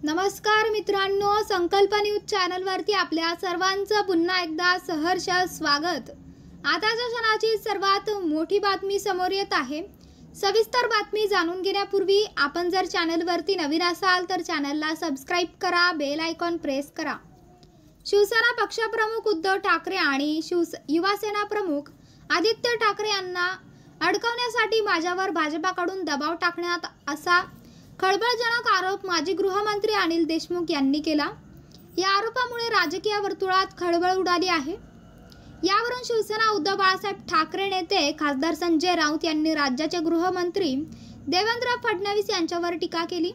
नमस्कार मित्रांनो, संकल्प न्यूज चॅनलवरती आपल्या सर्वांचं पुन्हा एकदा सहर्ष स्वागत। आताच्या क्षणाची सर्वात मोठी बातमी समोर येत आहे। सविस्तर बातमी जाणून घेण्यापूर्वी आपण जर चॅनलवरती नवीन असाल तर चॅनलला सबस्क्राइब करा, बेल आयकॉन प्रेस करा। शिवसेना पक्षप्रमुख उद्धव ठाकरे आणि युवासेना प्रमुख आदित्य ठाकरे यांना अडकवण्यासाठी माझ्यावर भाजपाकडून दबाव टाकण्यात असा खळबळजनक आरोप माजी गृहमंत्री अनिल देशमुख यांनी केला। या आरोपामुळे राजकीय वर्तुळात खळबळ उडाली आहे। यावरून शिवसेना उद्धव बाळासाहेब ठाकरे नेते खासदार संजय राऊत यांनी राज्याचे गृहमंत्री देवेंद्र फडणवीस यांच्यावर टीका केली।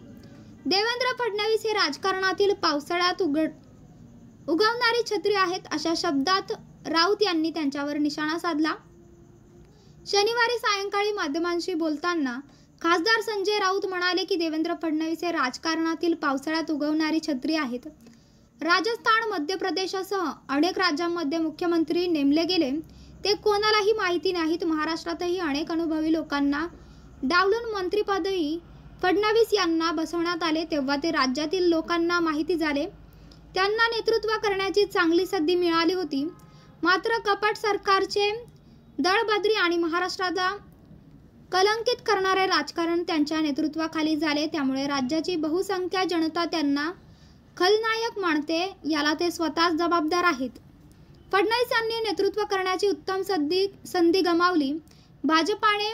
देवेंद्र फडणवीस हे राजकारणातील पावसाळ्यात उगवणारी छत्री आहेत अशा शब्दात राऊत यांनी त्यांच्यावर निशाणा साधला। शनिवारी सायंकाळी माध्यमांशी बोलताना खासदार संजय राऊत म्हणाले की देवेंद्र फडणवीस हे राजकारणातील पावसाळ्यात उगवणारी छत्री आहेत। राजस्थान, मध्य प्रदेशसह अनेक राज्यांमध्ये मुख्यमंत्री नेमले गेले ते कोणालाही माहिती नाहीत। महाराष्ट्रातही अनेक अनुभवी लोकांना डावलून मंत्रिपदही फडणवीस यांना बसवण्यात आले, तेव्हा ते राज्यातील लोकांना माहिती झाले। त्यांना नेतृत्व करण्याची चांगली संधी मिळाली होती, मात्र कपट सरकारचे दळबद्री आणि महाराष्ट्राला कलंकित करणारे राजकारण त्यांच्या नेतृत्वाखाली झाले। त्यामुळे राज्याची बहुसंख्य जनता त्यांना खलनायक मानते, याला ते स्वतःच जबाबदार आहेत। फडणवीस यांनी नेतृत्व करण्याची उत्तम संधी गमावली। भाजपाने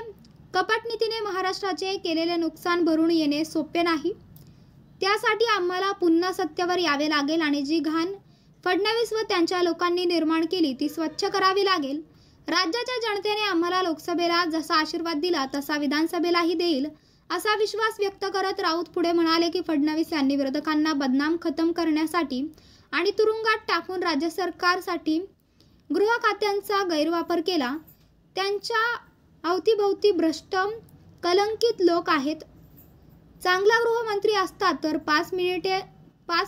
कपट नीतीने महाराष्ट्राचे केलेले नुकसान भरून येणे सोपे नाही। त्यासाठी आम्हाला पुन्हा सत्तेवर यावे लागेल आणि जी घाण फडणवीस व त्यांच्या लोकांनी निर्माण केली ती स्वच्छ करावी लागेल। राज्याच्या जनतेने आम्हाला लोकसभेला जसा आशीर्वाद दिला तसा विधानसभेलाही देईल असा विश्वास व्यक्त करत राऊत पुढे म्हणाले की फडणवीस यांनी विरोधकांना बदनाम खतम करण्यासाठी आणि तुरुंगात टाकून राज्य सरकारसाठी गृह खात्यांचा गैरवापर केला। त्यांच्या अवतीभोवती भ्रष्ट कलंकित लोक आहेत। चांगला गृहमंत्री असतात तर 5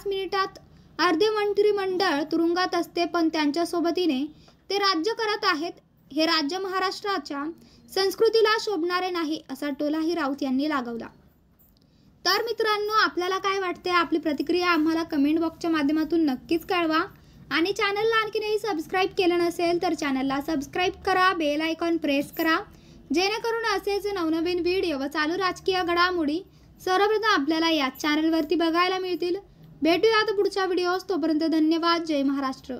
मिनिटात अर्धे मंत्रिमंडळ तुरुंगात असते, पण त्यांच्या सोबतीने ते राज्य करत आहेत। हे राज्य महाराष्ट्राच्या संस्कृतीला शोभणारे नाही असा टोलाही राऊत यांनी लगावला। तर मित्रांनो, आपल्याला काय वाटते? आपली प्रतिक्रिया आम्हाला कमेंट बॉक्सच्या माध्यमातून नक्कीच कळवा आणि चॅनलला आणखीनही सबस्क्राइब केलं नसेल तर चॅनलला सबस्क्राइब करा, बेल आयकॉन प्रेस करा, जेणेकरून असेच नवनवीन व्हिडिओ व चालू राजकीय घडामोडी सर्वप्रथम आपल्याला या चॅनलवरती बघायला मिळतील। भेटूयात पुढच्या व्हिडिओस, तोपर्यंत धन्यवाद। जय महाराष्ट्र।